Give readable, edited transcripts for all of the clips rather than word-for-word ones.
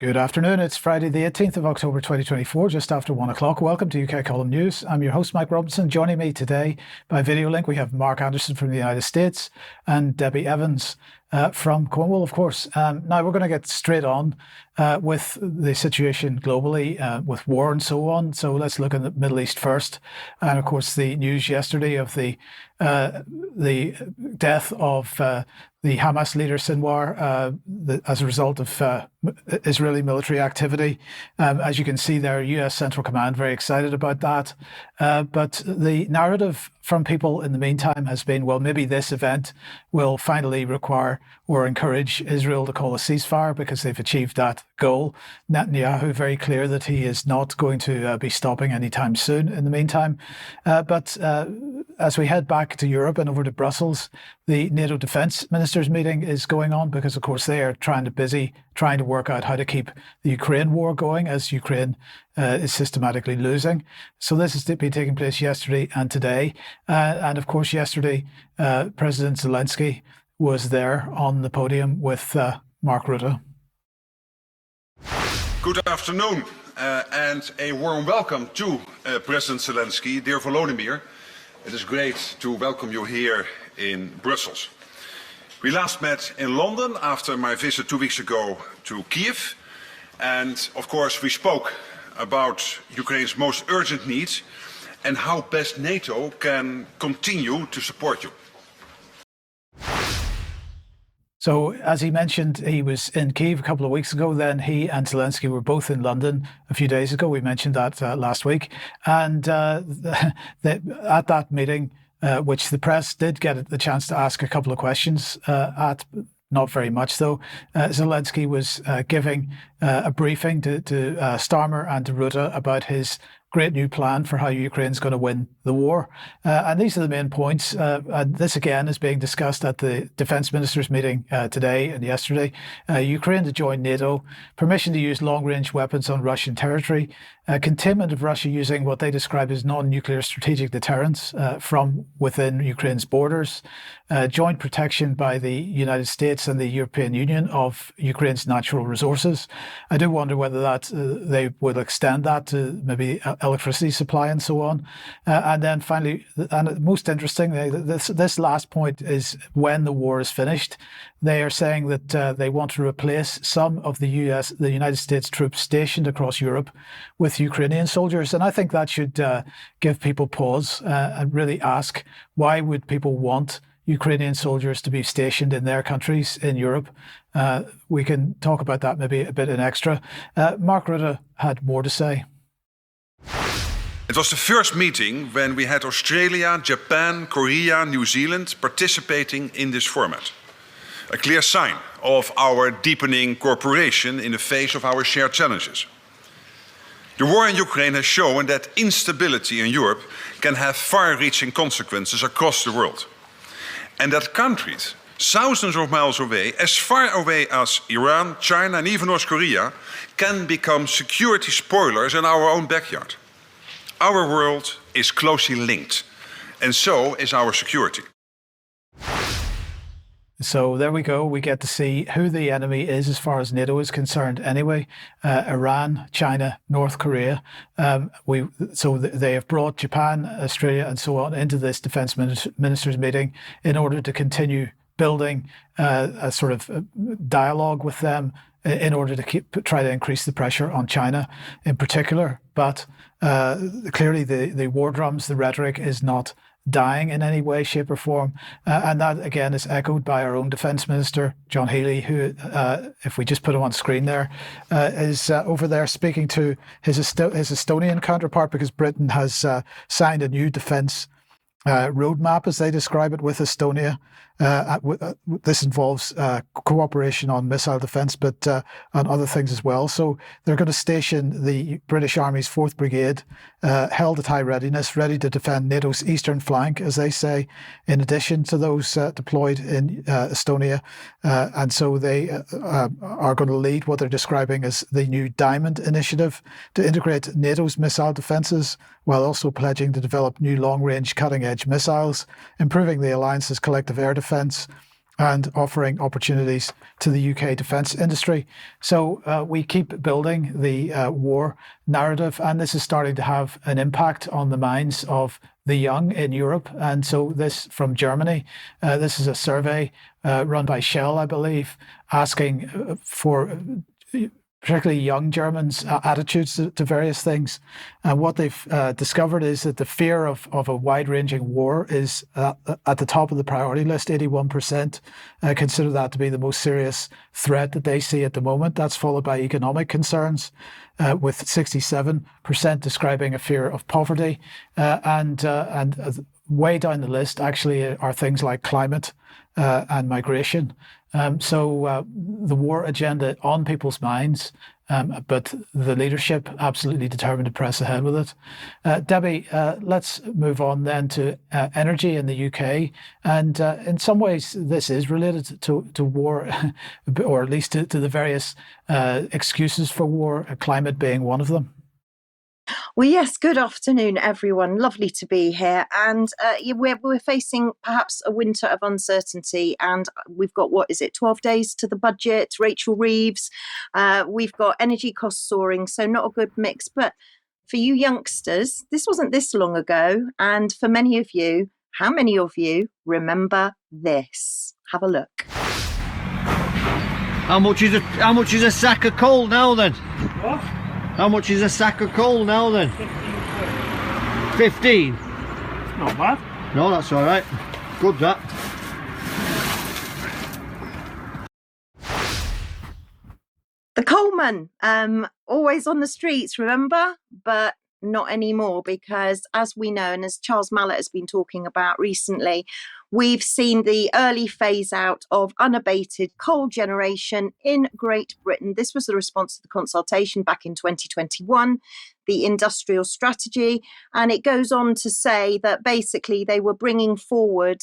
Good afternoon. It's Friday, the 18th of October, 2024, just after 1 o'clock. Welcome to UK Column News. I'm your host, Mike Robinson. Joining me today by video link, we have Mark Anderson from the United States and Debbie Evans from Cornwall, of course. Now, we're going to get straight on with the situation globally, with war and so on. So let's look at the Middle East first. And of course, the news yesterday of the death of the Hamas leader Sinwar as a result of Israeli military activity. As you can see there, US Central Command very excited about that. But the narrative from people in the meantime has been, well, maybe this event will finally require or encourage Israel to call a ceasefire because they've achieved that goal. Netanyahu very clear that he is not going to be stopping anytime soon in the meantime. But as we head back to Europe and over to Brussels, the NATO defense ministers meeting is going on because, of course, they are trying to work out how to keep the Ukraine war going as Ukraine is systematically losing. So this has been taking place yesterday and today. And of course, yesterday, President Zelensky was there on the podium with Mark Rutte. Good afternoon and a warm welcome to President Zelensky. Dear Volodymyr, it is great to welcome you here in Brussels. We last met in London after my visit 2 weeks ago to Kiev. And of course, we spoke about Ukraine's most urgent needs and how best NATO can continue to support you. So, as he mentioned, he was in Kyiv a couple of weeks ago. Then he and Zelensky were both in London a few days ago. We mentioned that last week. And at that meeting, which the press did get the chance to ask a couple of questions not very much, though. Zelensky was giving a briefing to Starmer and to Rutte about his great new plan for how Ukraine's going to win the war. And these are the main points. And this, again, is being discussed at the defense ministers meeting today and yesterday. Ukraine to join NATO, permission to use long-range weapons on Russian territory, containment of Russia using what they describe as non-nuclear strategic deterrence from within Ukraine's borders, joint protection by the United States and the European Union of Ukraine's natural resources. I do wonder whether that they would extend that to maybe electricity supply and so on. And then finally, and most interesting, this last point is when the war is finished, they are saying that they want to replace some of the United States troops stationed across Europe with Ukrainian soldiers. And I think that should give people pause and really ask, why would people want Ukrainian soldiers to be stationed in their countries in Europe? We can talk about that maybe a bit in extra. Mark Rutte had more to say. It was the first meeting when we had Australia, Japan, Korea, New Zealand participating in this format. A clear sign of our deepening cooperation in the face of our shared challenges. The war in Ukraine has shown that instability in Europe can have far-reaching consequences across the world. And that countries thousands of miles away, as far away as Iran, China and even North Korea, can become security spoilers in our own backyard. Our world is closely linked, and so is our security. So there we go. We get to see who the enemy is as far as NATO is concerned anyway. Iran, China, North Korea. So they have brought Japan, Australia and so on into this defense ministers meeting in order to continue building a sort of dialogue with them in order to try to increase the pressure on China in particular. But clearly the war drums, the rhetoric is not dying in any way, shape or form. And that, again, is echoed by our own Defence Minister, John Healey, who, if we just put him on screen there, is over there speaking to his Estonian counterpart, because Britain has signed a new defence roadmap, as they describe it, with Estonia. This involves cooperation on missile defence, but on other things as well. So they're going to station the British Army's 4th Brigade held at high readiness, ready to defend NATO's eastern flank, as they say, in addition to those deployed in Estonia. And so they are going to lead what they're describing as the new Diamond Initiative to integrate NATO's missile defences, while also pledging to develop new long-range cutting-edge missiles, improving the alliance's collective air defence, and offering opportunities to the UK defence industry. So we keep building the war narrative, and this is starting to have an impact on the minds of the young in Europe. And so this from Germany, this is a survey run by Shell, I believe, asking for particularly young Germans' attitudes to various things. And what they've discovered is that the fear of a wide-ranging war is at the top of the priority list. 81% consider that to be the most serious threat that they see at the moment. That's followed by economic concerns, with 67% describing a fear of poverty. And way down the list actually are things like climate and migration. So the war agenda on people's minds, but the leadership absolutely determined to press ahead with it. Debbie, let's move on then to energy in the UK. And in some ways, this is related to war, or at least to the various excuses for war, climate being one of them. Well, yes, good afternoon, everyone. Lovely to be here. And we're facing perhaps a winter of uncertainty. And we've got, 12 days to the budget, Rachel Reeves. We've got energy costs soaring, so not a good mix. But for you youngsters, this wasn't this long ago. And for many of you, how many of you remember this? Have a look. How much is a sack of coal now then? What? How much is a sack of coal now then? 15. Not bad. No, that's all right. Good that. The coalman, always on the streets, remember? But not anymore, because as we know, and as Charles Mallett has been talking about recently, we've seen the early phase out of unabated coal generation in Great Britain. This was the response to the consultation back in 2021, the industrial strategy. And it goes on to say that basically they were bringing forward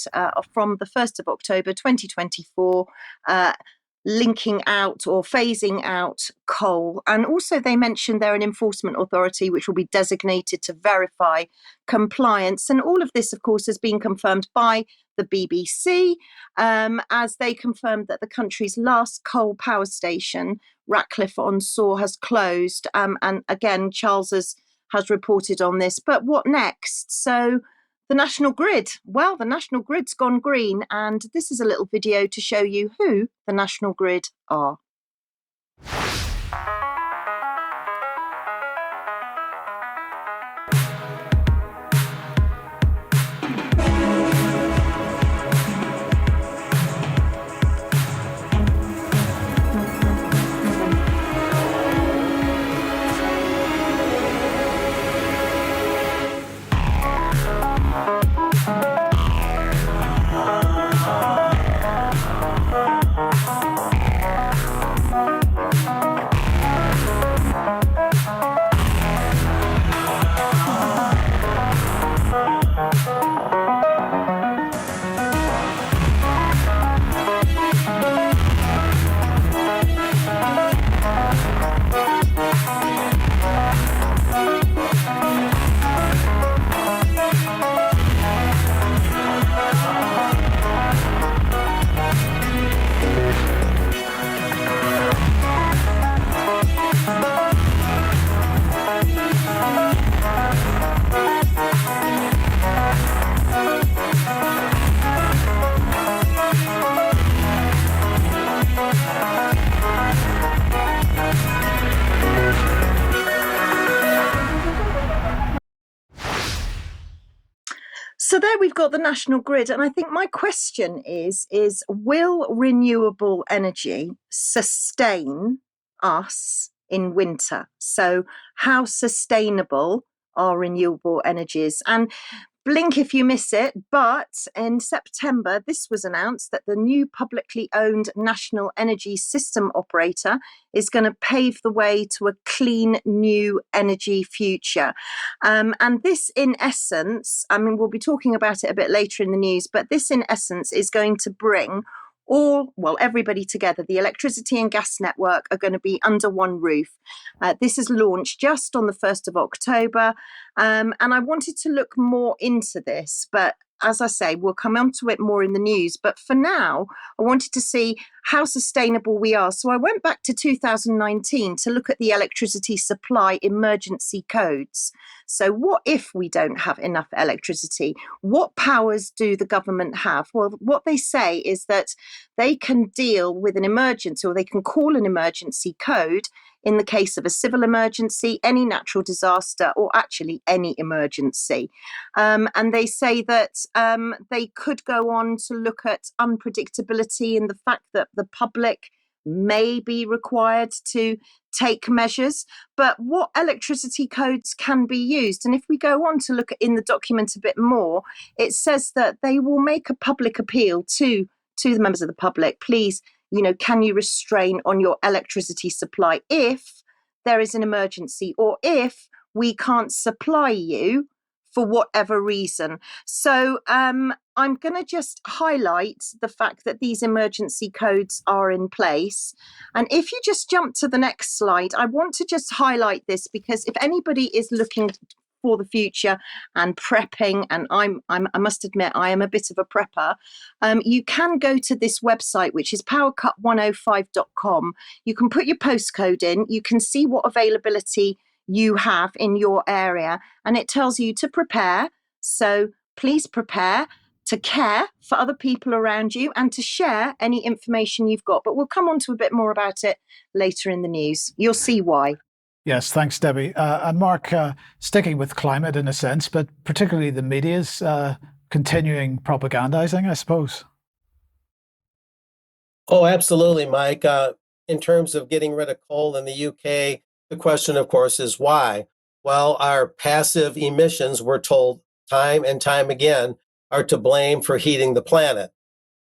from the 1st of October 2024, linking out or phasing out coal. And also they mentioned they're an enforcement authority which will be designated to verify compliance. And all of this, of course, has been confirmed by the BBC, as they confirmed that the country's last coal power station, Ratcliffe-on-Soar, has closed. And again, Charles has reported on this. But what next? So the National Grid. Well, the National Grid's gone green, and this is a little video to show you who the National Grid are. So there we've got the National Grid. And I think my question is will renewable energy sustain us in winter? So how sustainable are renewable energies? And blink if you miss it, but in September, this was announced that the new publicly owned National Energy System Operator is going to pave the way to a clean new energy future. And this, in essence, I mean, we'll be talking about it a bit later in the news, but this, in essence, is going to bring everybody together. The electricity and gas network are going to be under one roof. This is launched just on the 1st of October. And I wanted to look more into this, but as I say, we'll come on to it more in the news. But for now, I wanted to see how sustainable we are. So I went back to 2019 to look at the electricity supply emergency codes. So, what if we don't have enough electricity? What powers do the government have? Well, what they say is that they can deal with an emergency, or they can call an emergency code in the case of a civil emergency, any natural disaster, or actually any emergency. And they say that they could go on to look at unpredictability and the fact that the public may be required to take measures, but what electricity codes can be used. And if we go on to look at in the document a bit more, it says that they will make a public appeal to the members of the public. Please, can you restrain on your electricity supply if there is an emergency, or if we can't supply you for whatever reason. So I'm going to just highlight the fact that these emergency codes are in place. And if you just jump to the next slide, I want to just highlight this, because if anybody is looking for the future and prepping, and I must admit I am a bit of a prepper, you can go to this website, which is powercut105.com. You can put your postcode in, you can see what availability you have in your area, and it tells you to prepare. So please prepare to care for other people around you and to share any information you've got. But we'll come on to a bit more about it later in the news. You'll see why. Yes, thanks, Debbie. And Mark, sticking with climate in a sense, but particularly the media's continuing propagandizing, I suppose. Oh, absolutely, Mike. In terms of getting rid of coal in the UK, the question, of course, is why? Well, our passive emissions, we're told time and time again, are to blame for heating the planet.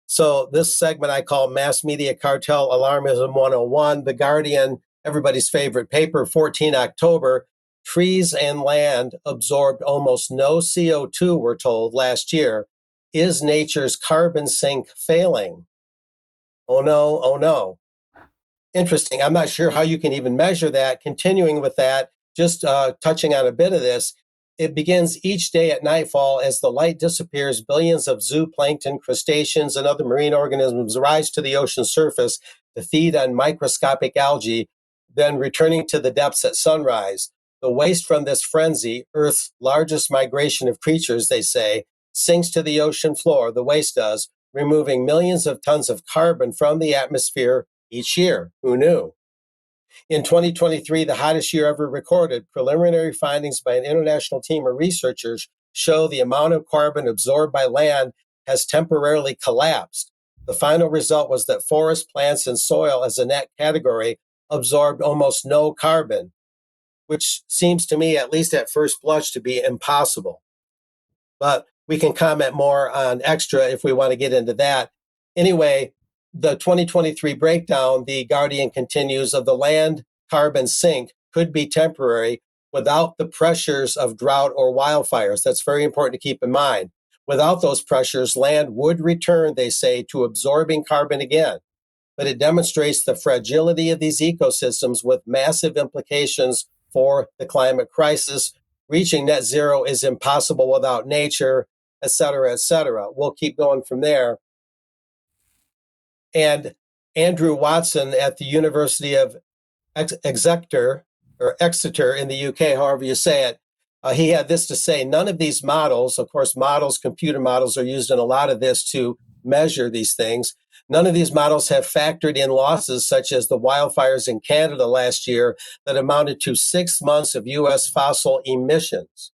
So this segment I call Mass Media Cartel Alarmism 101, The Guardian, everybody's favorite paper, 14 October, trees and land absorbed almost no CO2, we're told, last year. Is nature's carbon sink failing? Oh no, oh no. Interesting. I'm not sure how you can even measure that. Continuing with that, just touching on a bit of this, it begins each day at nightfall. As the light disappears, billions of zooplankton, crustaceans, and other marine organisms rise to the ocean surface to feed on microscopic algae, then returning to the depths at sunrise. The waste from this frenzy, Earth's largest migration of creatures, they say, sinks to the ocean floor, the waste does, removing millions of tons of carbon from the atmosphere each year. Who knew? In 2023, the hottest year ever recorded, preliminary findings by an international team of researchers show the amount of carbon absorbed by land has temporarily collapsed. The final result was that forests, plants, and soil as a net category absorbed almost no carbon, which seems to me, at least at first blush, to be impossible. But we can comment more on extra if we want to get into that. Anyway, the 2023 breakdown, The Guardian continues, of the land carbon sink could be temporary without the pressures of drought or wildfires. That's very important to keep in mind. Without those pressures, land would return, they say, to absorbing carbon again. But it demonstrates the fragility of these ecosystems with massive implications for the climate crisis. Reaching net zero is impossible without nature, et cetera, et cetera. We'll keep going from there. And Andrew Watson at the University of Exeter in the UK, however you say it, he had this to say: none of these models, of course, computer models are used in a lot of this to measure these things. None of these models have factored in losses such as the wildfires in Canada last year that amounted to 6 months of US fossil emissions.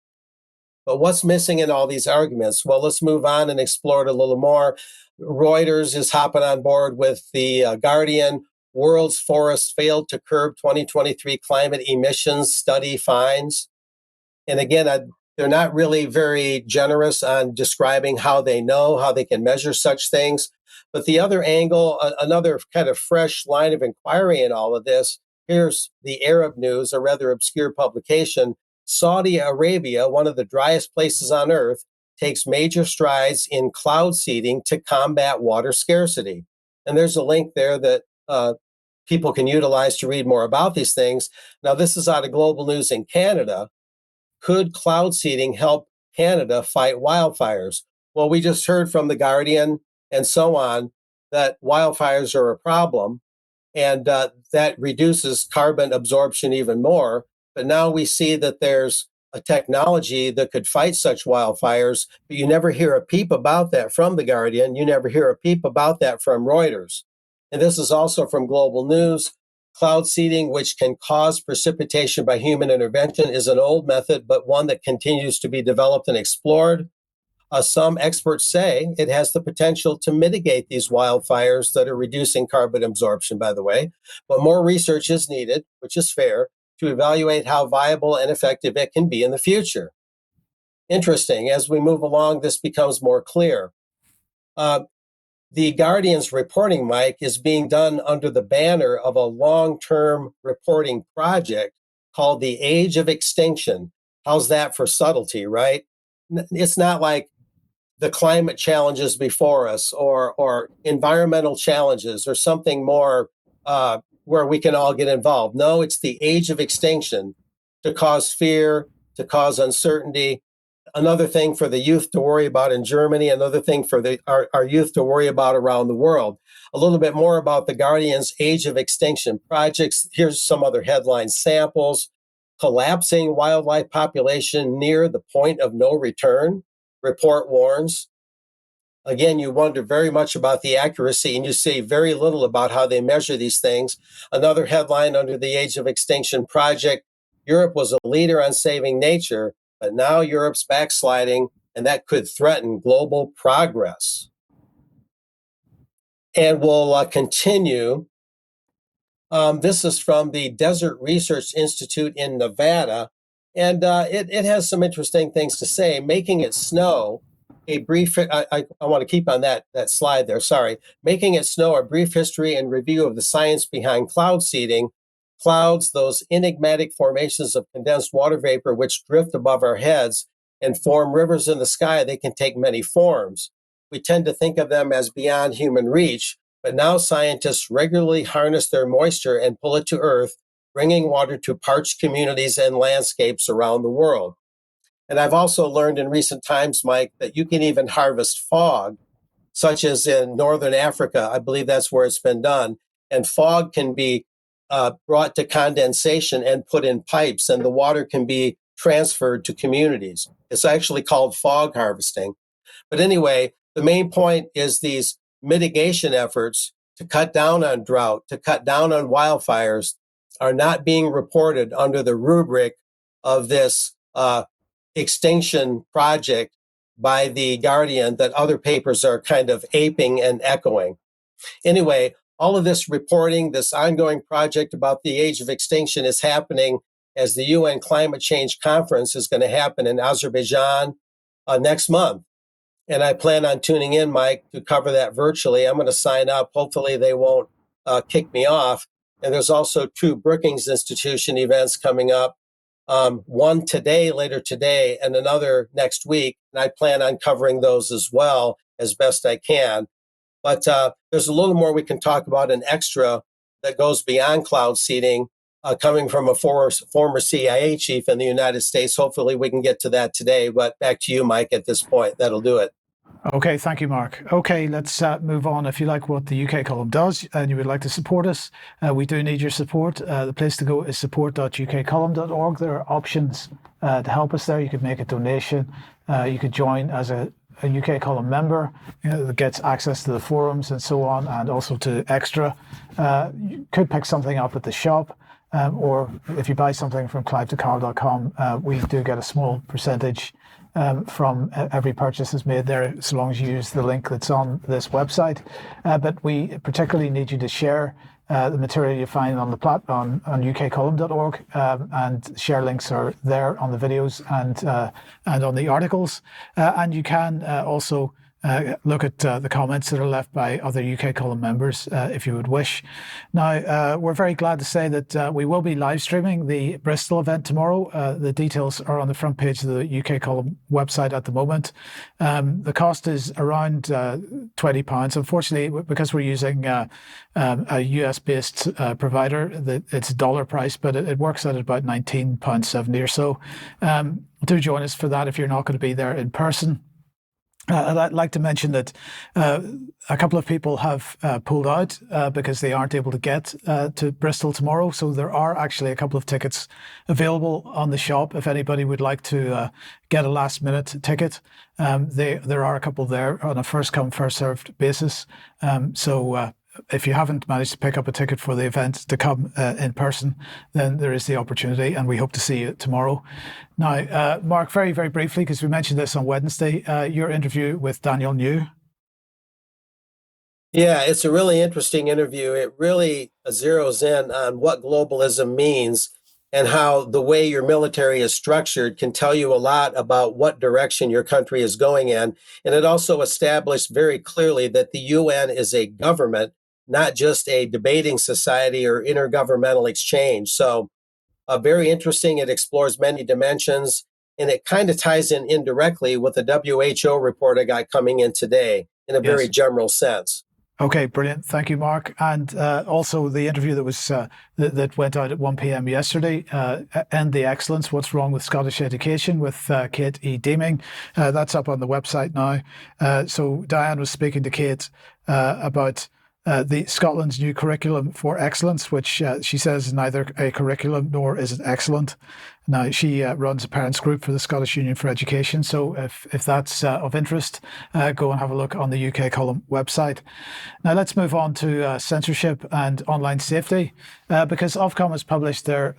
But what's missing in all these arguments? Well, let's move on and explore it a little more. Reuters is hopping on board with the Guardian. World's forests failed to curb 2023 climate emissions, study finds. And again, they're not really very generous on describing how they know, how they can measure such things. But the other angle, another kind of fresh line of inquiry in all of this, here's the Arab News, a rather obscure publication. Saudi Arabia, one of the driest places on earth, takes major strides in cloud seeding to combat water scarcity. And there's a link there that people can utilize to read more about these things. Now, this is out of Global News in Canada. Could cloud seeding help Canada fight wildfires? Well, we just heard from The Guardian and so on that wildfires are a problem, and that reduces carbon absorption even more. But now we see that there's a technology that could fight such wildfires, but you never hear a peep about that from The Guardian. You never hear a peep about that from Reuters. And this is also from Global News. Cloud seeding, which can cause precipitation by human intervention, is an old method, but one that continues to be developed and explored. Some experts say it has the potential to mitigate these wildfires that are reducing carbon absorption, by the way, but more research is needed, which is fair, to evaluate how viable and effective it can be in the future. Interesting. As we move along, this becomes more clear. The Guardian's reporting, Mike, is being done under the banner of a long-term reporting project called the Age of Extinction. How's that for subtlety, right? It's not like the climate challenges before us or environmental challenges or something more where we can all get involved. No, it's the age of extinction to cause fear, to cause uncertainty. Another thing for the youth to worry about in Germany, another thing for our youth to worry about around the world. A little bit more about the Guardian's Age of Extinction projects. Here's some other headline samples. Collapsing wildlife population near the point of no return, report warns. Again, you wonder very much about the accuracy, and you see very little about how they measure these things. Another headline under the Age of Extinction project: Europe was a leader on saving nature, but now Europe's backsliding, and that could threaten global progress. And we'll continue. This is from the Desert Research Institute in Nevada, and it has some interesting things to say. Making it snow, a brief, I want to keep on that slide there, sorry. Making it snow, a brief history and review of the science behind cloud seeding. Clouds, those enigmatic formations of condensed water vapor which drift above our heads and form rivers in the sky, they can take many forms. We tend to think of them as beyond human reach, but now scientists regularly harness their moisture and pull it to Earth, bringing water to parched communities and landscapes around the world. And I've also learned in recent times, Mike, that you can even harvest fog, such as in Northern Africa. I believe that's where it's been done. And fog can be brought to condensation and put in pipes, and the water can be transferred to communities. It's actually called fog harvesting. But anyway, the main point is these mitigation efforts to cut down on drought, to cut down on wildfires, are not being reported under the rubric of this extinction project by the Guardian that other papers are kind of aping and echoing. Anyway, all of this reporting, this ongoing project about the age of extinction is happening as the UN Climate Change Conference is going to happen in Azerbaijan next month. And I plan on tuning in, Mike, to cover that virtually. I'm going to sign up. Hopefully they won't kick me off. And there's also 2 Brookings Institution events coming up. One today, later today, and another next week. And I plan on covering those as well as best I can. But there's a little more we can talk about, an extra that goes beyond cloud seeding, coming from a former CIA chief in the United States. Hopefully we can get to that today. But back to you, Mike, at this point. That'll do it. Okay, thank you, Mark. Okay, let's move on. If you like what the UK column does and you would like to support us, we do need your support. The place to go is support.ukcolumn.org. There are options to help us there. You could make a donation. You could join as a UK column member that gets access to the forums and so on, and also to extra. You could pick something up at the shop. Or if you buy something from clive2carl.com, we do get a small percentage from every purchase that's made there, so long as you use the link that's on this website. But we particularly need you to share the material you find on the platform on ukcolumn.org, and share links are there on the videos and on the articles. And you can also look at the comments that are left by other UK column members if you would wish. Now, we're very glad to say that we will be live streaming the Bristol event tomorrow. The details are on the front page of the UK column website at the moment. The cost is around £20. Unfortunately, because we're using a US-based provider, it's a dollar price, but it works out at about £19.70 or so. Do join us for that if you're not going to be there in person. I'd like to mention that a couple of people have pulled out because they aren't able to get to Bristol tomorrow. So there are actually a couple of tickets available on the shop if anybody would like to get a last minute ticket. There are a couple there on a first come, first served basis. So if you haven't managed to pick up a ticket for the event to come in person, then there is the opportunity, and we hope to see you tomorrow. Now, Mark, very, very briefly, because we mentioned this on Wednesday, your interview with Daniel New. Yeah, it's a really interesting interview. It really zeroes in on what globalism means and how the way your military is structured can tell you a lot about what direction your country is going in. And it also established very clearly that the UN is a government, not just a debating society or intergovernmental exchange. So, very interesting. It explores many dimensions, and it kind of ties in indirectly with the WHO report I got coming in today in a very Yes. general sense. Okay, brilliant. Thank you, Mark. And also the interview that was that went out at 1 p.m. yesterday, End the Excellence, What's Wrong with Scottish Education, with Kate E. Deeming. That's up on the website now. So Diane was speaking to Kate about the Scotland's new curriculum for excellence, which she says is neither a curriculum nor is it excellent. Now, she runs a parents group for the Scottish Union for Education. So if that's of interest, go and have a look on the UK Column website. Now, let's move on to censorship and online safety, because Ofcom has published their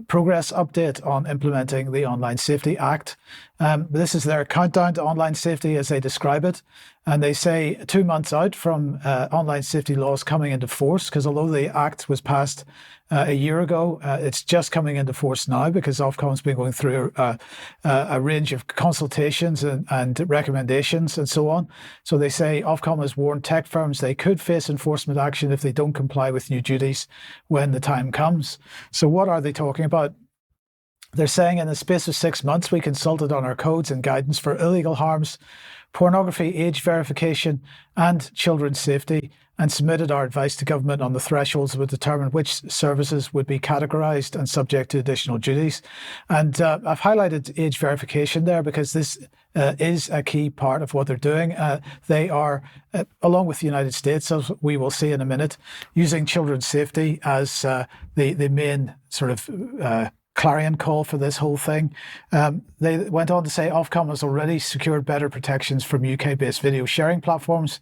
progress update on implementing the Online Safety Act. This is their countdown to online safety as they describe it. And they say 2 months out from online safety laws coming into force, because although the Act was passed a year ago, it's just coming into force now because Ofcom's been going through a range of consultations and recommendations and so on. So they say Ofcom has warned tech firms they could face enforcement action if they don't comply with new duties when the time comes. So what are they talking about? They're saying in the space of 6 months, we consulted on our codes and guidance for illegal harms, pornography, age verification, and children's safety, and submitted our advice to government on the thresholds that would determine which services would be categorised and subject to additional duties. And I've highlighted age verification there because this is a key part of what they're doing. They are, along with the United States, as we will see in a minute, using children's safety as the main sort of clarion call for this whole thing. They went on to say Ofcom has already secured better protections from UK-based video sharing platforms,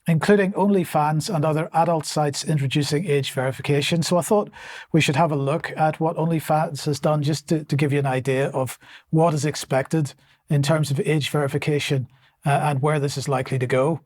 including OnlyFans and other adult sites introducing age verification. So I thought we should have a look at what OnlyFans has done just to give you an idea of what is expected in terms of age verification and where this is likely to go.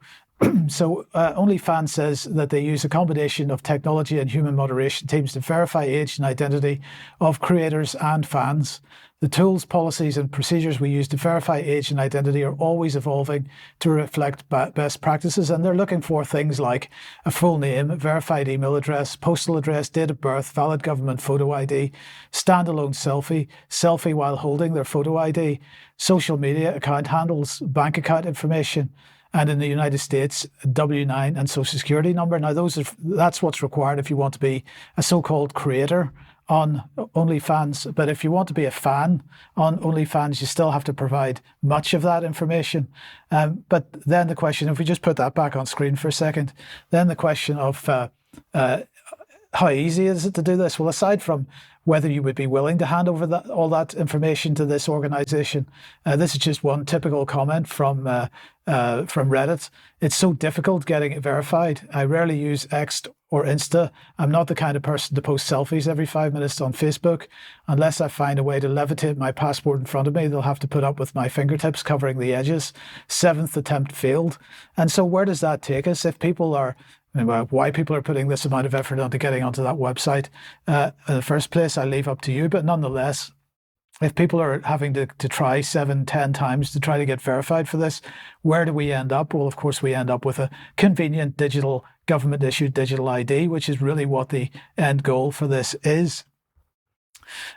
So OnlyFans says that they use a combination of technology and human moderation teams to verify age and identity of creators and fans. The tools, policies, and procedures we use to verify age and identity are always evolving to reflect best practices, and they're looking for things like a full name, verified email address, postal address, date of birth, valid government photo ID, standalone selfie while holding their photo ID, social media account handles, bank account information, and in the United States, W-9 and Social Security number. Now, that's what's required if you want to be a so-called creator on OnlyFans. But if you want to be a fan on OnlyFans, you still have to provide much of that information. But then the question, if we just put that back on screen for a second, then the question of how easy is it to do this? Well, aside from whether you would be willing to hand over all that information to this organization, this is just one typical comment from Reddit. It's so difficult getting it verified. I rarely use X or Insta. I'm not the kind of person to post selfies every 5 minutes on Facebook. Unless I find a way to levitate my passport in front of me, they'll have to put up with my fingertips covering the edges. 7th attempt failed. And so where does that take us? If people are why people are putting this amount of effort into getting onto that website in the first place, I leave up to you. But nonetheless, if people are having to try 7, 10 times to try to get verified for this, where do we end up? Well, of course, we end up with a convenient digital government-issued digital ID, which is really what the end goal for this is.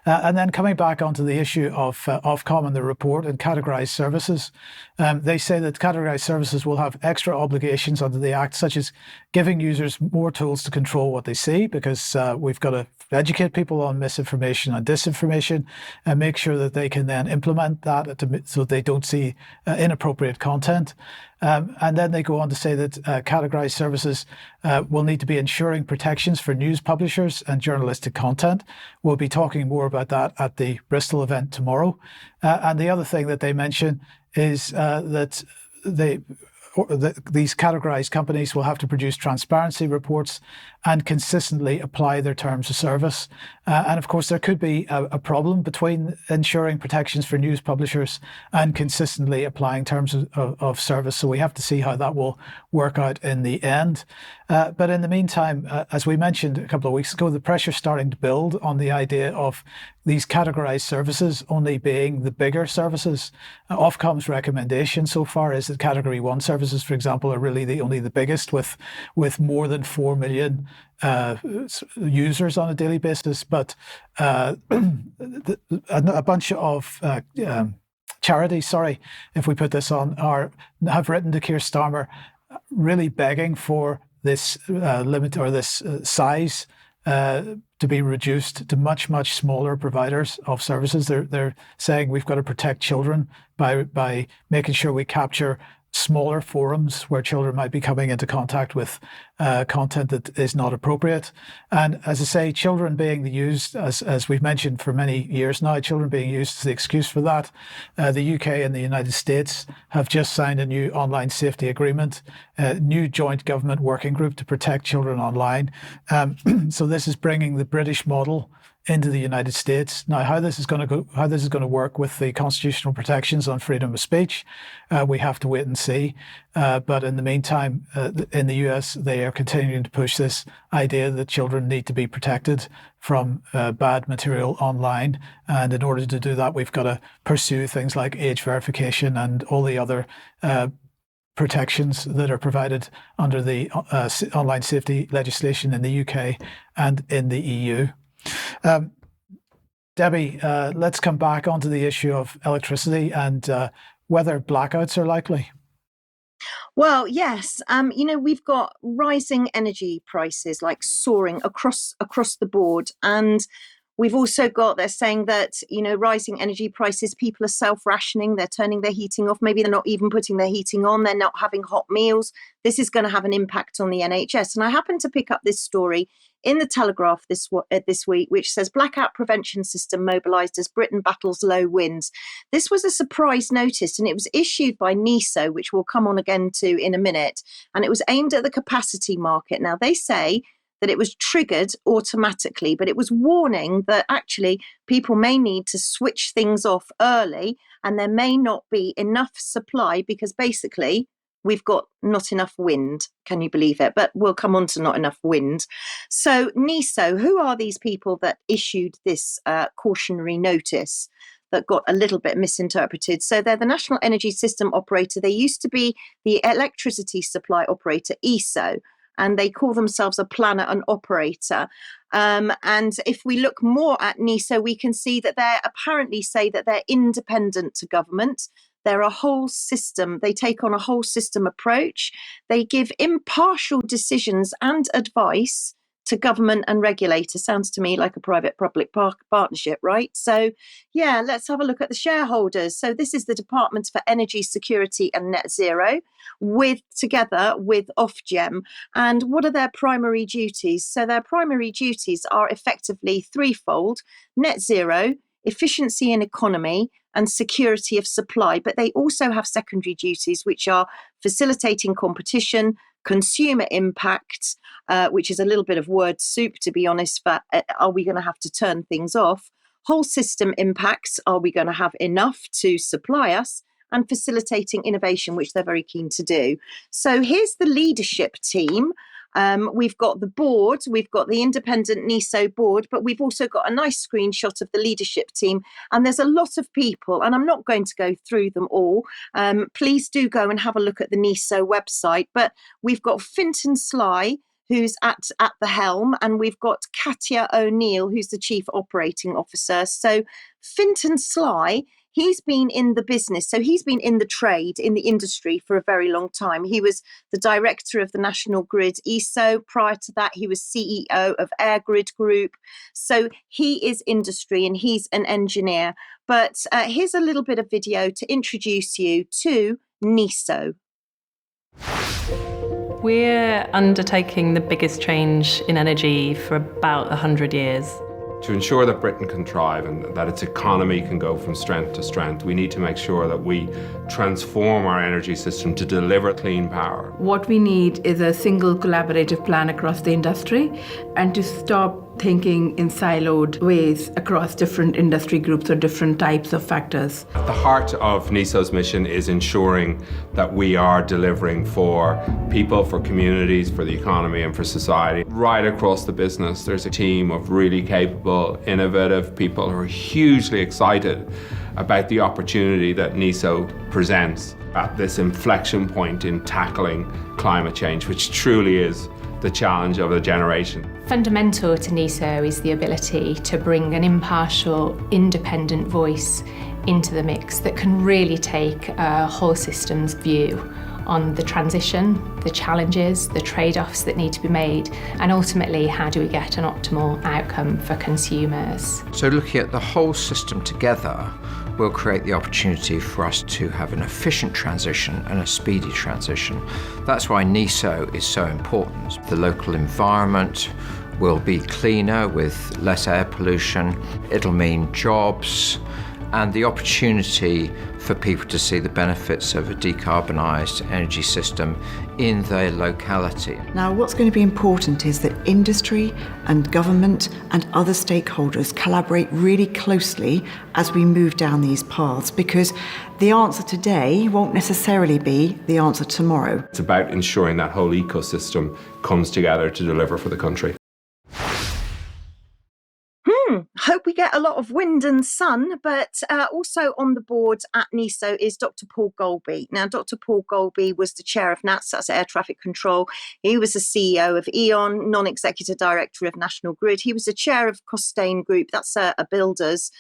And then coming back onto the issue of Ofcom and the report and categorised services, they say that categorised services will have extra obligations under the Act, such as giving users more tools to control what they see, because we've got to educate people on misinformation and disinformation and make sure that they can then implement that so they don't see inappropriate content. And then they go on to say that categorised services will need to be ensuring protections for news publishers and journalistic content. We'll be talking more about that at the Bristol event tomorrow. And the other thing that they mention is that these categorised companies will have to produce transparency reports and consistently apply their terms of service. And of course, there could be a problem between ensuring protections for news publishers and consistently applying terms of service. So we have to see how that will work out in the end. But in the meantime, as we mentioned a couple of weeks ago, the pressure's starting to build on the idea of these categorised services only being the bigger services. Ofcom's recommendation so far is that Category 1 services, for example, are really only the biggest, with more than 4 million users on a daily basis. But a bunch of charities, if we put this on, have written to Keir Starmer really begging for this limit or this size to be reduced to much, much smaller providers of services. They're saying we've got to protect children by making sure we capture smaller forums where children might be coming into contact with content that is not appropriate. And as I say, children being used, as we've mentioned for many years now, children being used as the excuse for that. The UK and the United States have just signed a new online safety agreement, a new joint government working group to protect children online. So this is bringing the British model into the United States. Now, how this is going to work with the constitutional protections on freedom of speech, we have to wait and see. But in the meantime, in the US, they are continuing to push this idea that children need to be protected from bad material online. And in order to do that, we've got to pursue things like age verification and all the other protections that are provided under the online safety legislation in the UK and in the EU. Debbie, let's come back onto the issue of electricity and whether blackouts are likely. Well, yes. We've got rising energy prices, like soaring across the board. And we've also got, they're saying that, rising energy prices, people are self-rationing, they're turning their heating off. Maybe they're not even putting their heating on, they're not having hot meals. This is going to have an impact on the NHS. And I happened to pick up this story in the Telegraph this week, which says blackout prevention system mobilised as Britain battles low winds. This was a surprise notice, and it was issued by NESO, which we'll come on again to in a minute. And it was aimed at the capacity market. Now, they say that it was triggered automatically, but it was warning that actually people may need to switch things off early and there may not be enough supply because basically we've got not enough wind. Can you believe it? But we'll come on to not enough wind. So NESO, who are these people that issued this cautionary notice that got a little bit misinterpreted? So they're the National Energy System Operator. They used to be the Electricity Supply Operator, ESO, and they call themselves a planner and operator. And if we look more at NESO, we can see that they apparently say that they're independent to government. They're a whole system. They take on a whole system approach. They give impartial decisions and advice to government and regulators. Sounds to me like a private-public partnership, right? So, yeah, let's have a look at the shareholders. So this is the Department for Energy Security and Net Zero, together with Ofgem. And what are their primary duties? So their primary duties are effectively threefold: net zero, efficiency and economy, and security of supply. But they also have secondary duties, which are facilitating competition, consumer impact, which is a little bit of word soup, to be honest, but are we going to have to turn things off? Whole system impacts, are we going to have enough to supply us? And facilitating innovation, which they're very keen to do. So here's the leadership team. We've got the board, we've got the independent NESO board, but we've also got a nice screenshot of the leadership team. And there's a lot of people, and I'm not going to go through them all. Please do go and have a look at the NESO website. But we've got Fintan Sly, who's at the helm, and we've got Katia O'Neill, who's the Chief Operating Officer. So Fintan Sly, he's been in the business, so he's been in the trade, in the industry for a very long time. He was the director of the National Grid ESO. Prior to that, he was CEO of Air Grid Group. So he is industry and he's an engineer. But here's a little bit of video to introduce you to NESO. We're undertaking the biggest change in energy for about 100 years. To ensure that Britain can thrive and that its economy can go from strength to strength, we need to make sure that we transform our energy system to deliver clean power. What we need is a single collaborative plan across the industry and to stop thinking in siloed ways across different industry groups or different types of factors. At the heart of NESO's mission is ensuring that we are delivering for people, for communities, for the economy and for society. Right across the business, there's a team of really capable, innovative people who are hugely excited about the opportunity that NESO presents at this inflection point in tackling climate change, which truly is the challenge of a generation. Fundamental to NESO is the ability to bring an impartial, independent voice into the mix that can really take a whole systems view on the transition, the challenges, the trade-offs that need to be made, and ultimately how do we get an optimal outcome for consumers. So looking at the whole system together will create the opportunity for us to have an efficient transition and a speedy transition. That's why NESO is so important. The local environment will be cleaner with less air pollution. It'll mean jobs and the opportunity for people to see the benefits of a decarbonised energy system in their locality. Now, what's going to be important is that industry and government and other stakeholders collaborate really closely as we move down these paths, because the answer today won't necessarily be the answer tomorrow. It's about ensuring that whole ecosystem comes together to deliver for the country. Hope we get a lot of wind and sun, but also on the board at NESO is Dr. Paul Golby. Now, Dr. Paul Golby was the chair of NATS, that's Air Traffic Control. He was the CEO of E.ON, non-executive director of National Grid. He was the chair of Costain Group, that's a builders.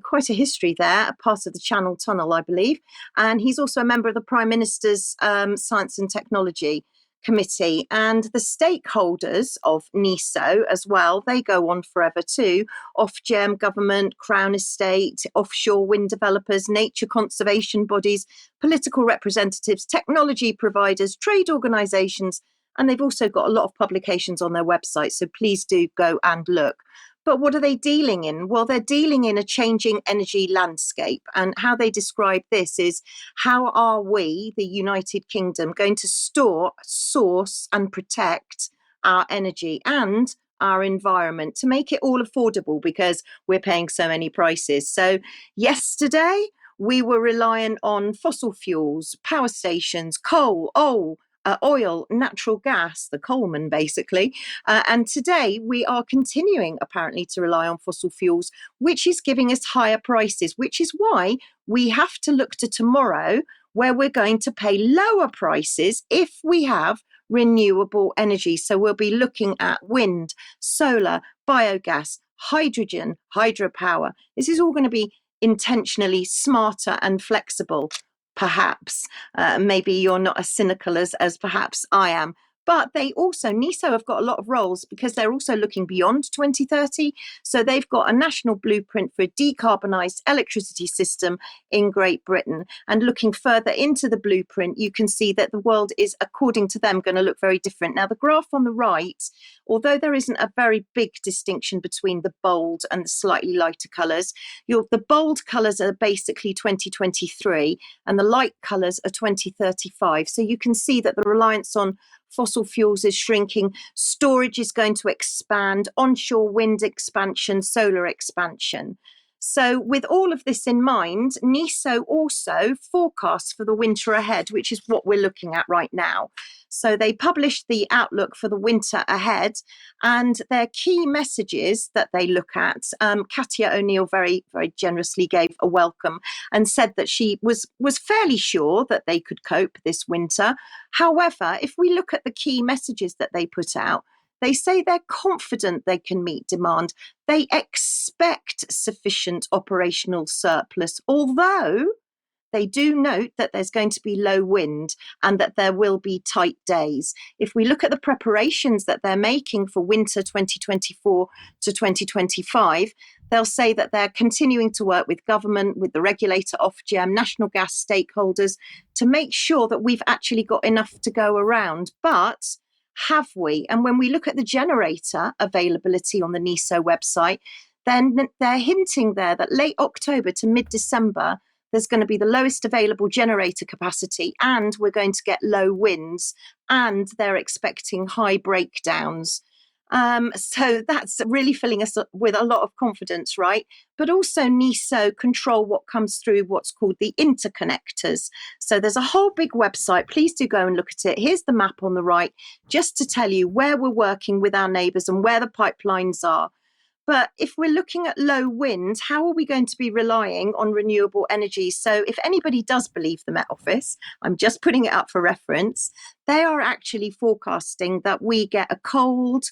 Quite a history there, a part of the Channel Tunnel, I believe. And he's also a member of the Prime Minister's Science and Technology Committee, and the stakeholders of NESO as well, they go on forever too. Ofgem, government, Crown Estate, offshore wind developers, nature conservation bodies, political representatives, technology providers, trade organisations, and they've also got a lot of publications on their website, so please do go and look. But what are they dealing in? Well, they're dealing in a changing energy landscape. And how they describe this is, how are we, the United Kingdom, going to store, source and protect our energy and our environment to make it all affordable, because we're paying so many prices. So yesterday we were reliant on fossil fuels, power stations, coal, oil, natural gas, the Coleman basically. And today we are continuing apparently to rely on fossil fuels, which is giving us higher prices, which is why we have to look to tomorrow, where we're going to pay lower prices if we have renewable energy. So we'll be looking at wind, solar, biogas, hydrogen, hydropower. This is all going to be intentionally smarter and flexible. Perhaps maybe you're not as cynical as perhaps I am. But they also, NESO have got a lot of roles, because they're also looking beyond 2030. So they've got a national blueprint for a decarbonised electricity system in Great Britain. And looking further into the blueprint, you can see that the world is, according to them, going to look very different. Now, the graph on the right, although there isn't a very big distinction between the bold and the slightly lighter colours, the bold colours are basically 2023 and the light colours are 2035. So you can see that the reliance on fossil fuels is shrinking, storage is going to expand, onshore wind expansion, solar expansion. So with all of this in mind, NISO also forecasts for the winter ahead, which is what we're looking at right now. So they published the outlook for the winter ahead, and their key messages that they look at, Katia O'Neill very, very generously gave a welcome and said that she was fairly sure that they could cope this winter. However, if we look at the key messages that they put out, they say they're confident they can meet demand. They expect sufficient operational surplus, although they do note that there's going to be low wind and that there will be tight days. If we look at the preparations that they're making for winter 2024 to 2025, they'll say that they're continuing to work with government, with the regulator, Ofgem, national gas stakeholders, to make sure that we've actually got enough to go around. But have we? And when we look at the generator availability on the NISO website, then they're hinting there that late October to mid-December, there's going to be the lowest available generator capacity, and we're going to get low winds, and they're expecting high breakdowns. So that's really filling us up with a lot of confidence, right? But also NISO control what comes through what's called the interconnectors. So there's a whole big website. Please do go and look at it. Here's the map on the right, just to tell you where we're working with our neighbours and where the pipelines are. But if we're looking at low wind, how are we going to be relying on renewable energy? So if anybody does believe the Met Office, I'm just putting it up for reference, they are actually forecasting that we get a cold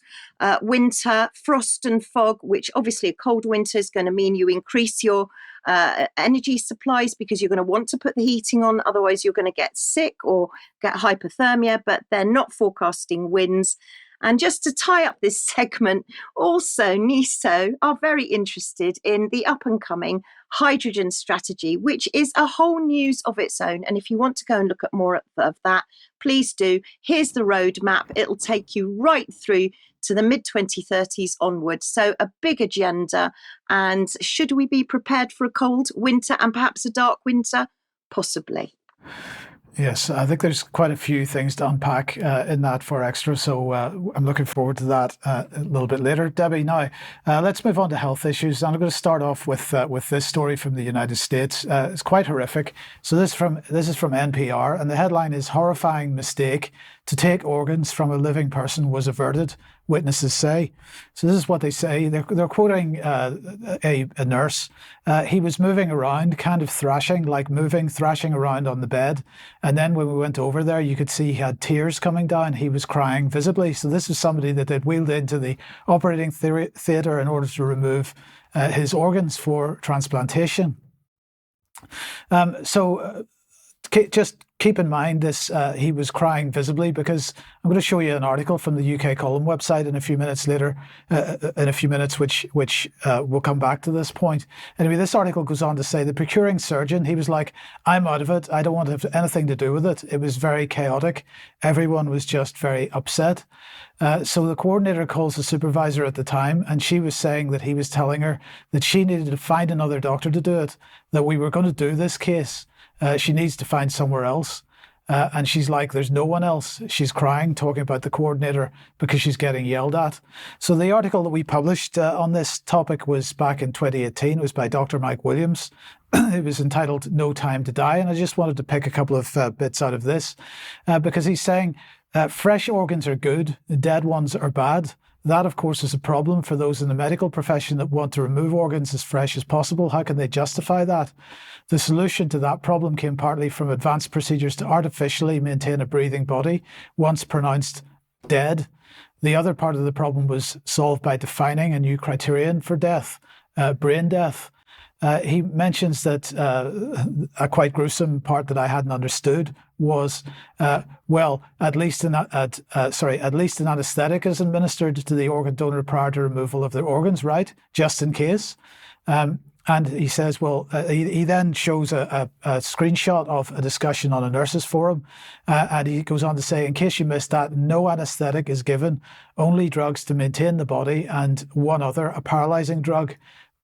winter, frost and fog, which obviously a cold winter is going to mean you increase your energy supplies because you're going to want to put the heating on. Otherwise, you're going to get sick or get hypothermia, but they're not forecasting winds. And just to tie up this segment, also NISO are very interested in the up and coming hydrogen strategy, which is a whole news of its own. And if you want to go and look at more of that, please do. Here's the roadmap. It'll take you right through to the mid-2030s onwards. So a big agenda. And should we be prepared for a cold winter and perhaps a dark winter? Possibly. Yes, I think there's quite a few things to unpack in that for Extra, so I'm looking forward to that a little bit later. Debbie, now let's move on to health issues, and I'm going to start off with this story from the United States. It's quite horrific. So this is from NPR, and the headline is "Horrifying Mistake to Take Organs from a Living Person Was Averted," witnesses say. So this is what they say. They're quoting a nurse. He was moving around, kind of thrashing around on the bed. And then when we went over there, you could see he had tears coming down. He was crying visibly. So this is somebody that they'd wheeled into the operating theatre in order to remove his organs for transplantation. Just keep in mind this, he was crying visibly, because I'm going to show you an article from the UK Column website in a few minutes later, which will come back to this point. Anyway, this article goes on to say the procuring surgeon, he was like, I'm out of it. I don't want to have anything to do with it. It was very chaotic. Everyone was just very upset. So the coordinator calls the supervisor at the time, and she was saying that he was telling her that she needed to find another doctor to do it, that we were going to do this case. She needs to find somewhere else. And she's like, there's no one else. She's crying, talking about the coordinator, because she's getting yelled at. So the article that we published on this topic was back in 2018. It was by Dr. Mike Williams. It was entitled No Time to Die. And I just wanted to pick a couple of bits out of this, because he's saying fresh organs are good, dead ones are bad. That, of course, is a problem for those in the medical profession that want to remove organs as fresh as possible. How can they justify that? The solution to that problem came partly from advanced procedures to artificially maintain a breathing body once pronounced dead. The other part of the problem was solved by defining a new criterion for death, brain death. He mentions that a quite gruesome part that I hadn't understood was, at least an anaesthetic is administered to the organ donor prior to removal of their organs, right? Just in case. And he says, he then shows a screenshot of a discussion on a nurses forum. And he goes on to say, in case you missed that, no anaesthetic is given, only drugs to maintain the body, and one other, a paralyzing drug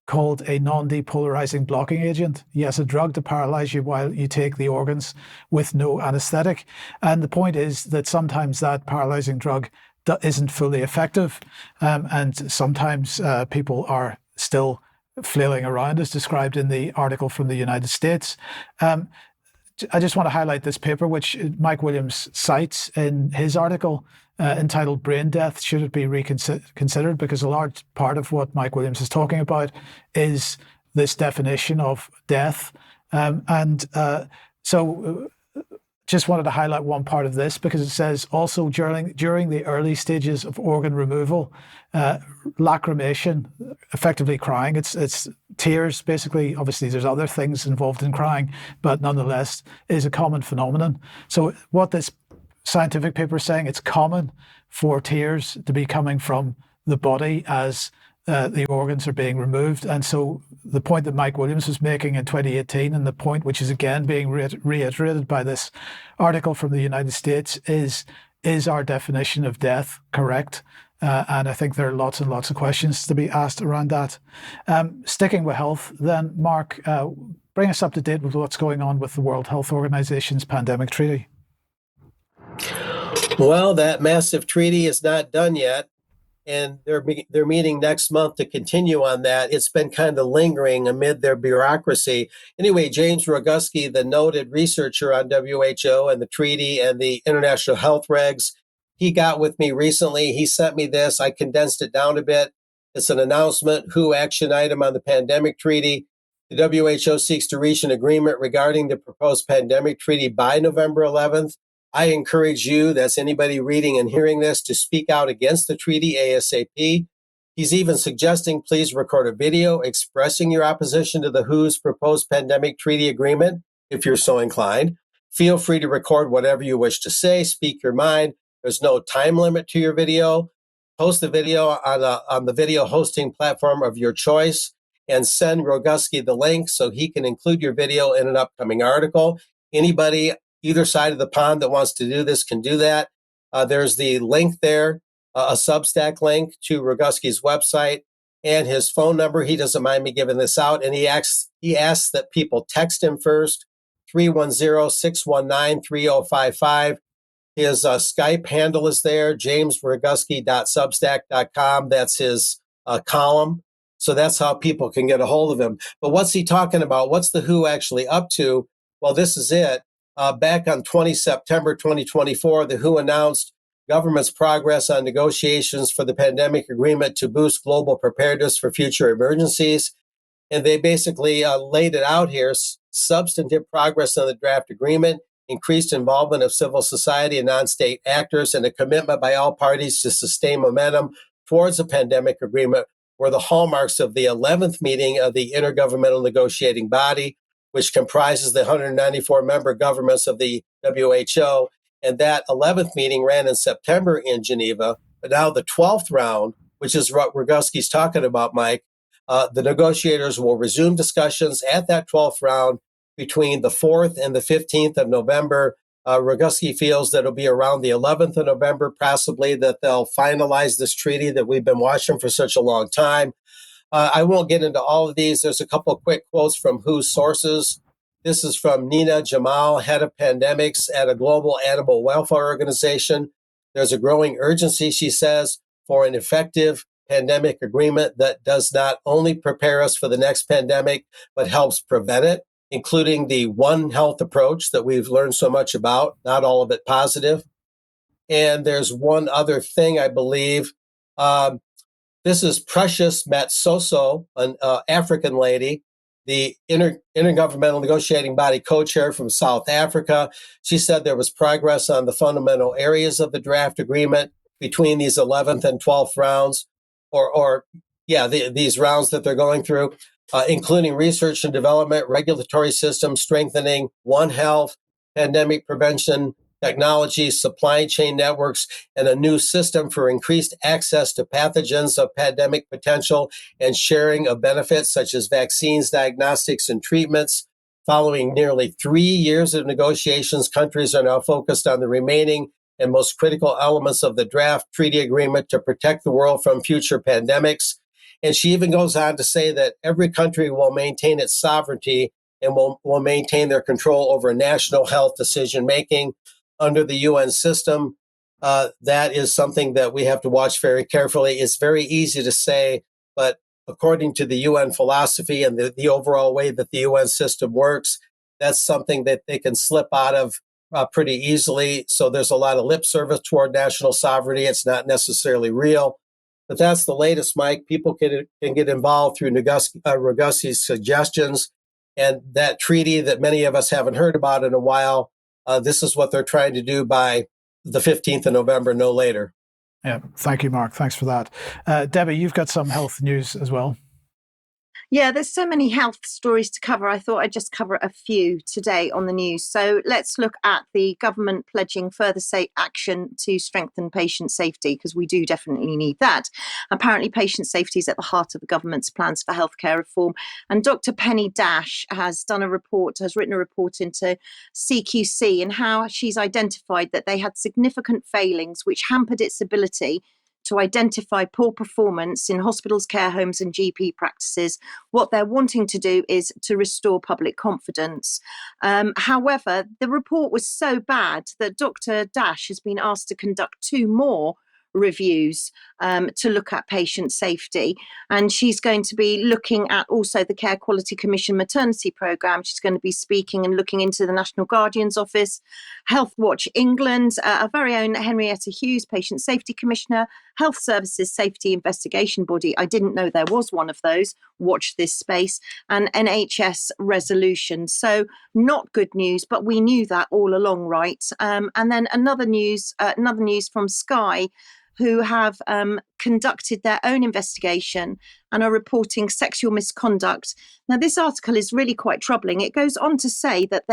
called a non-depolarizing blocking agent. Yes, a drug to paralyze you while you take the organs with no anesthetic. And the point is that sometimes that paralyzing drug isn't fully effective. And sometimes people are still flailing around, as described in the article from the United States. I just want to highlight this paper, which Mike Williams cites in his article entitled Brain Death, Should It Be Reconsidered? Because a large part of what Mike Williams is talking about is this definition of death. So just wanted to highlight one part of this, because it says also during the early stages of organ removal, lacrimation, effectively crying, it's tears basically. Obviously there's other things involved in crying, but nonetheless is a common phenomenon. So what this scientific paper is saying, it's common for tears to be coming from the body as the organs are being removed. And so the point that Mike Williams was making in 2018, and the point which is again being reiterated by this article from the United States, is our definition of death correct? And I think there are lots and lots of questions to be asked around that. Sticking with health then, Mark, bring us up to date with what's going on with the World Health Organization's pandemic treaty. Well, that massive treaty is not done yet, and they're meeting next month to continue on that. It's been kind of lingering amid their bureaucracy. Anyway, James Roguski, the noted researcher on WHO and the treaty and the international health regs, he got with me recently. He sent me this. I condensed it down a bit. It's an announcement, WHO action item on the pandemic treaty. The WHO seeks to reach an agreement regarding the proposed pandemic treaty by November 11th. I encourage you, that's anybody reading and hearing this, to speak out against the treaty ASAP. He's even suggesting please record a video expressing your opposition to the WHO's proposed pandemic treaty agreement, if you're so inclined. Feel free to record whatever you wish to say, speak your mind. There's no time limit to your video. Post the video on the video hosting platform of your choice, and send Roguski the link so he can include your video in an upcoming article. Anybody either side of the pond that wants to do this can do that. There's the link there, a Substack link to Roguski's website and his phone number. He doesn't mind me giving this out. And he asks that people text him first, 310-619-3055. His Skype handle is there, jamesroguski.substack.com. That's his column. So that's how people can get a hold of him. But what's he talking about? What's the WHO actually up to? Well, this is it. Back on 20 September 2024, the WHO announced government's progress on negotiations for the pandemic agreement to boost global preparedness for future emergencies. And they basically laid it out here: substantive progress on the draft agreement, increased involvement of civil society and non-state actors, and a commitment by all parties to sustain momentum towards a pandemic agreement were the hallmarks of the 11th meeting of the Intergovernmental Negotiating Body, which comprises the 194 member governments of the WHO. And that 11th meeting ran in September in Geneva. But now the 12th round, which is what Roguski's talking about, Mike, the negotiators will resume discussions at that 12th round between the 4th and the 15th of November. Roguski feels that it'll be around the 11th of November, possibly, that they'll finalize this treaty that we've been watching for such a long time. I won't get into all of these. There's a couple of quick quotes from WHO's sources. This is from Nina Jamal, head of pandemics at a global animal welfare organization. There's a growing urgency, she says, for an effective pandemic agreement that does not only prepare us for the next pandemic, but helps prevent it, including the One Health approach that we've learned so much about, not all of it positive. And there's one other thing, I believe. This is Precious Matsoso, an African lady, the Intergovernmental Negotiating Body co-chair from South Africa. She said there was progress on the fundamental areas of the draft agreement between these 11th and 12th rounds, these rounds that they're going through, including research and development, regulatory system strengthening, One Health, pandemic prevention, technology, supply chain networks, and a new system for increased access to pathogens of pandemic potential and sharing of benefits such as vaccines, diagnostics, and treatments. Following nearly 3 years of negotiations, countries are now focused on the remaining and most critical elements of the draft treaty agreement to protect the world from future pandemics. And she even goes on to say that every country will maintain its sovereignty and will maintain their control over national health decision-making under the UN system. That is something that we have to watch very carefully. It's very easy to say, but according to the UN philosophy and the overall way that the UN system works, that's something that they can slip out of pretty easily. So there's a lot of lip service toward national sovereignty. It's not necessarily real. But that's the latest, Mike. People can get involved through Ragusi's suggestions. And that treaty that many of us haven't heard about in a while, this is what they're trying to do by the 15th of November, no later. Yeah, thank you, Mark. Thanks for that. Debbie, you've got some health news as well. Yeah, there's so many health stories to cover. I thought I'd just cover a few today on the news. So let's look at the government pledging further action to strengthen patient safety, because we do definitely need that. Apparently, patient safety is at the heart of the government's plans for healthcare reform. And Dr. Penny Dash has written a report into CQC and how she's identified that they had significant failings which hampered its ability to identify poor performance in hospitals, care homes and GP practices. What they're wanting to do is to restore public confidence. However, the report was so bad that Dr. Dash has been asked to conduct 2 more reviews to look at patient safety. And she's going to be looking at also the Care Quality Commission maternity programme. She's going to be speaking and looking into the National Guardian's Office, Health Watch England, our very own Henrietta Hughes, Patient Safety Commissioner, Health Services Safety Investigation Body. I didn't know there was one of those. Watch this space. And NHS Resolution. So not good news, but we knew that all along, right? And then another news from Sky, who have conducted their own investigation and are reporting sexual misconduct. Now, this article is really quite troubling. It goes on to say that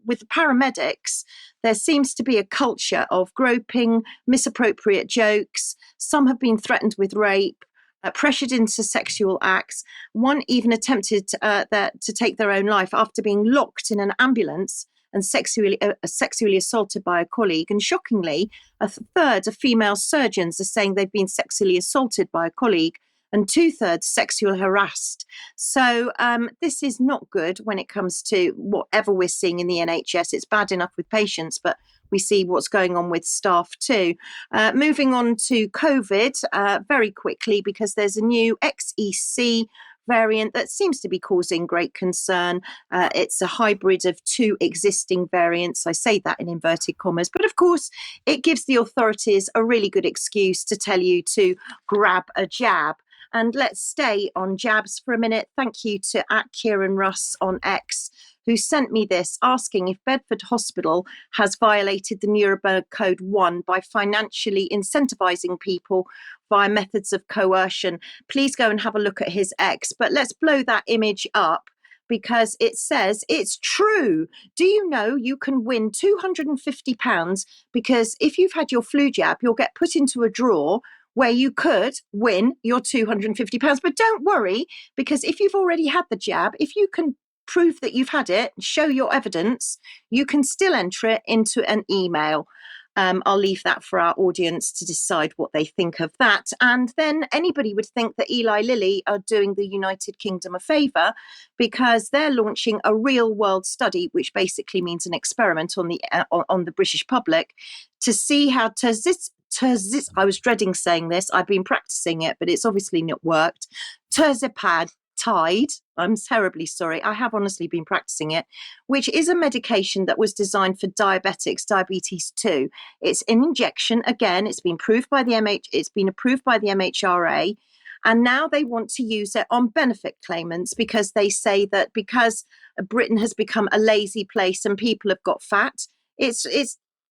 with paramedics, there seems to be a culture of groping, misappropriate jokes. Some have been threatened with rape, pressured into sexual acts. One even attempted to take their own life after being locked in an ambulance and sexually assaulted by a colleague. And shockingly, a third of female surgeons are saying they've been sexually assaulted by a colleague, and 2/3 sexual harassed. So this is not good when it comes to whatever we're seeing in the NHS. It's bad enough with patients, but we see what's going on with staff too. Moving on to COVID very quickly, because there's a new XEC variant that seems to be causing great concern. It's a hybrid of 2 existing variants. I say that in inverted commas, but of course it gives the authorities a really good excuse to tell you to grab a jab. And let's stay on jabs for a minute. Thank you to @Kieran Russ on X, who sent me this, asking if Bedford Hospital has violated the Nuremberg Code 1 by financially incentivising people via methods of coercion. Please go and have a look at his X. But let's blow that image up, because it says it's true. Do you know you can win £250? Because if you've had your flu jab, you'll get put into a draw where you could win your £250. But don't worry, because if you've already had the jab, if you can prove that you've had it, show your evidence, you can still enter it into an email. I'll leave that for our audience to decide what they think of that. And then anybody would think that Eli Lilly are doing the United Kingdom a favour, because they're launching a real world study, which basically means an experiment on the British public, to see how I was dreading saying this. I've been practicing it, but it's obviously not worked. Tirzepatide, I'm terribly sorry. I have honestly been practicing it, which is a medication that was designed for diabetics, diabetes 2. It's an injection. Again, it's been approved by the MHRA. And now they want to use it on benefit claimants, because they say that because Britain has become a lazy place and people have got fat, it's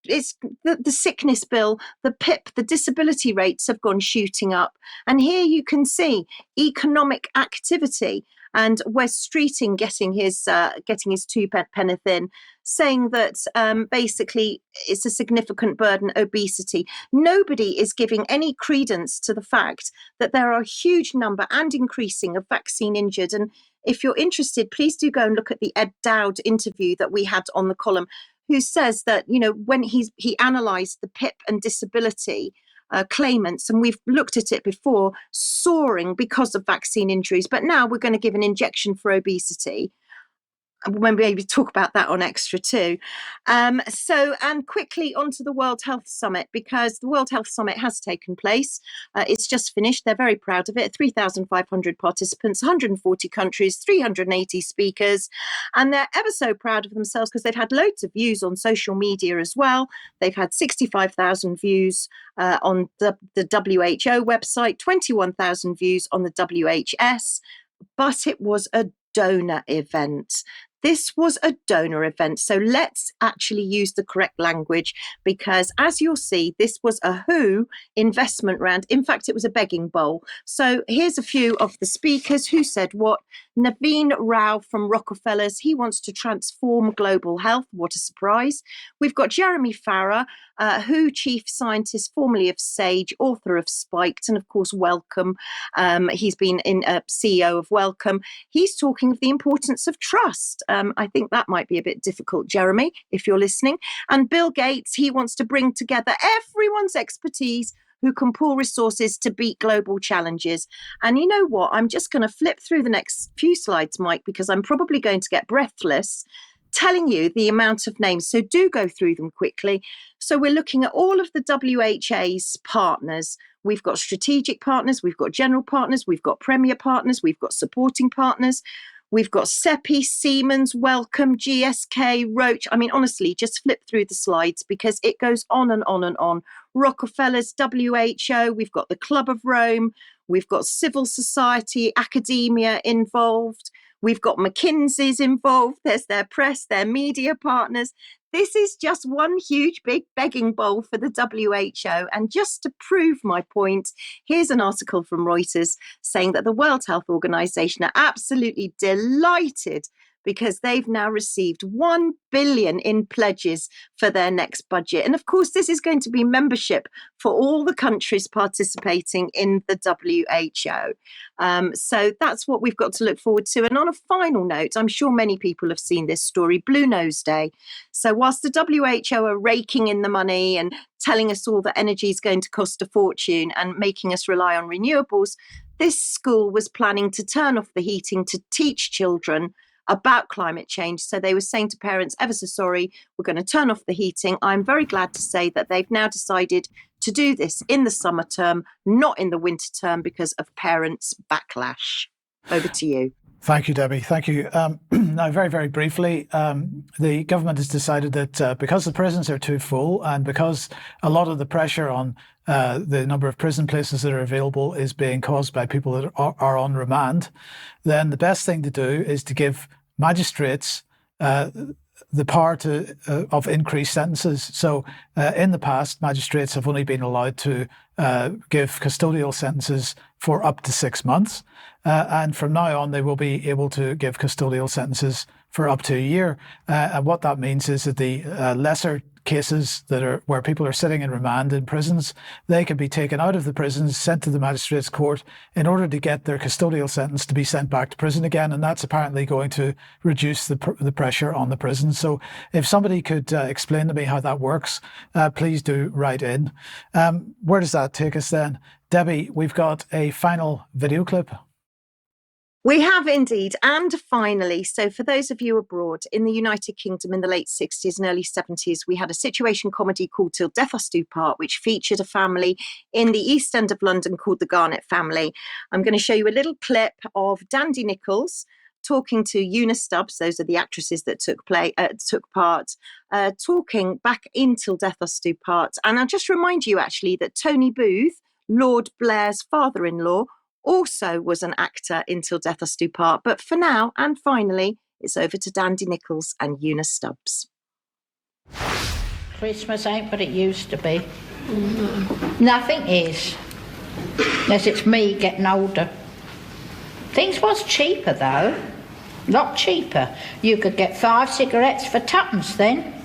the sickness bill, the PIP, the disability rates have gone shooting up. And here you can see economic activity. And Wes Streeting getting his 2 penneth in, saying that basically it's a significant burden, obesity. Nobody is giving any credence to the fact that there are a huge number and increasing of vaccine injured. And if you're interested, please do go and look at the Ed Dowd interview that we had on the column, who says that, when he analysed the PIP and disability claimants, and we've looked at it before, soaring because of vaccine injuries, but now we're going to give an injection for obesity. When we maybe talk about that on Extra too. And quickly onto the World Health Summit, because the World Health Summit has taken place. It's just finished. They're very proud of it. 3,500 participants, 140 countries, 380 speakers. And they're ever so proud of themselves because they've had loads of views on social media as well. They've had 65,000 views on the WHO website, 21,000 views on the WHS. But it was a donor event. This was a donor event. So let's actually use the correct language, because as you'll see, this was a WHO investment round. In fact, it was a begging bowl. So here's a few of the speakers who said what. Naveen Rao from Rockefellers, he wants to transform global health. What a surprise. We've got Jeremy Farrar, WHO chief scientist, formerly of SAGE, author of Spiked, and of course, Wellcome. He's been CEO of Wellcome. He's talking of the importance of trust. I think that might be a bit difficult, Jeremy, if you're listening. And Bill Gates, he wants to bring together everyone's expertise who can pool resources to beat global challenges. And you know what? I'm just going to flip through the next few slides, Mike, because I'm probably going to get breathless telling you the amount of names. So do go through them quickly. So we're looking at all of the WHA's partners. We've got strategic partners, we've got general partners, we've got premier partners, we've got supporting partners. We've got SEPI, Siemens, Wellcome, GSK, Roche. I mean, honestly, just flip through the slides because it goes on and on and on. Rockefellers, WHO, we've got the Club of Rome, we've got civil society, academia involved, we've got McKinsey's involved, there's their press, their media partners. This is just one huge big begging bowl for the WHO. And just to prove my point, here's an article from Reuters saying that the World Health Organization are absolutely delighted because they've now received 1 billion in pledges for their next budget. And of course, this is going to be membership for all the countries participating in the WHO. So that's what we've got to look forward to. And on a final note, I'm sure many people have seen this story, Blue Nose Day. So whilst the WHO are raking in the money and telling us all that energy is going to cost a fortune and making us rely on renewables, this school was planning to turn off the heating to teach children about climate change. So they were saying to parents, ever so sorry, we're going to turn off the heating. I'm very glad to say that they've now decided to do this in the summer term, not in the winter term, because of parents' backlash. Over to you. Thank you, Debbie. Thank you. Now, very, very briefly, the government has decided that because the prisons are too full and because a lot of the pressure on the number of prison places that are available is being caused by people that are on remand, then the best thing to do is to give magistrates the power of increased sentences. So in the past, magistrates have only been allowed to give custodial sentences for up to 6 months. And from now on, they will be able to give custodial sentences for up to a year. And what that means is that the lesser cases that are where people are sitting in remand in prisons, they can be taken out of the prisons, sent to the magistrates' court in order to get their custodial sentence to be sent back to prison again. And that's apparently going to reduce the pressure on the prisons. So if somebody could explain to me how that works, please do write in. Where does that take us then? Debbie, we've got a final video clip. We have indeed. And finally, so for those of you abroad, in the United Kingdom in the late 60s and early 70s, we had a situation comedy called Till Death Us Do Part, which featured a family in the East End of London called the Garnett family. I'm going to show you a little clip of Dandy Nichols talking to Una Stubbs, those are the actresses that took part, talking back in Till Death Us Do Part. And I'll just remind you actually that Tony Booth, Lord Blair's father-in-law, also was an actor in Till Death Us Do Part. But for now, and finally, it's over to Dandy Nichols and Una Stubbs. Christmas ain't what it used to be. Nothing is. Unless it's me getting older. Things was cheaper though. A lot cheaper. You could get 5 cigarettes for tuppence then.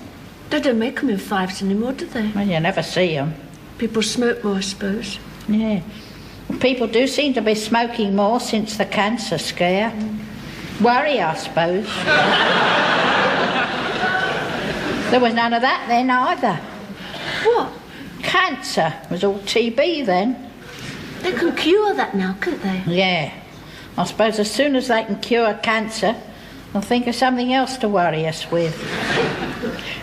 They don't make them in 5s anymore, do they? Well, you never see them. People smoke more, I suppose. Yeah. People do seem to be smoking more since the cancer scare. Worry, I suppose. There was none of that then either. What? Cancer was all TB then. They can cure that now, can't they? Yeah. I suppose as soon as they can cure cancer, I'll think of something else to worry us with.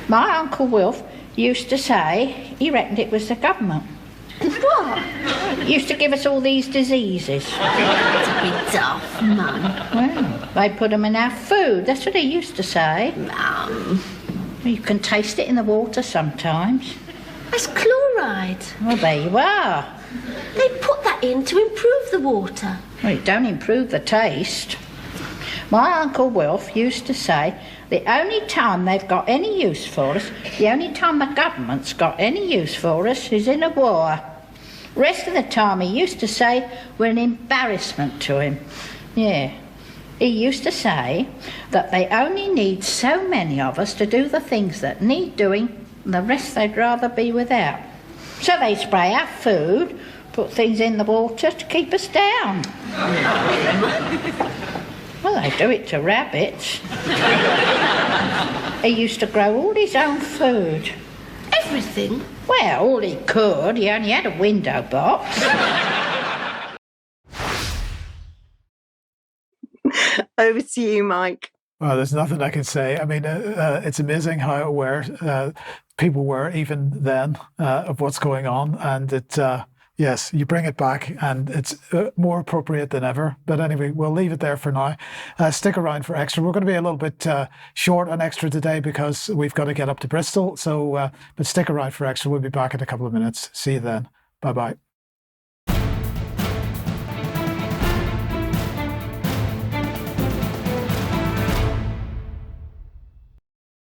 My Uncle Wilf used to say he reckoned it was the government. What? He used to give us all these diseases. That's a bit daft, Mum. Well, they put them in our food. That's what he used to say. Mum. You can taste it in the water sometimes. That's chloride. Well, there you are. They put that in to improve the water. Well, it don't improve the taste. My Uncle Wilf used to say the only time they've got any use for us, the only time the government's got any use for us is in a war. Rest of the time he used to say we're an embarrassment to him. Yeah. He used to say that they only need so many of us to do the things that need doing, and the rest they'd rather be without. So they spray our food, put things in the water to keep us down. Well, they do it to rabbits. He used to grow all his own food. Everything? Well, all he could. He only had a window box. Over to you, Mike. Well, there's nothing I can say. I mean, it's amazing how aware people were even then of what's going on. And yes, you bring it back and it's more appropriate than ever. But anyway, we'll leave it there for now. Stick around for Extra. We're going to be a little bit short on Extra today because we've got to get up to Bristol. So, but stick around for Extra. We'll be back in a couple of minutes. See you then. Bye-bye.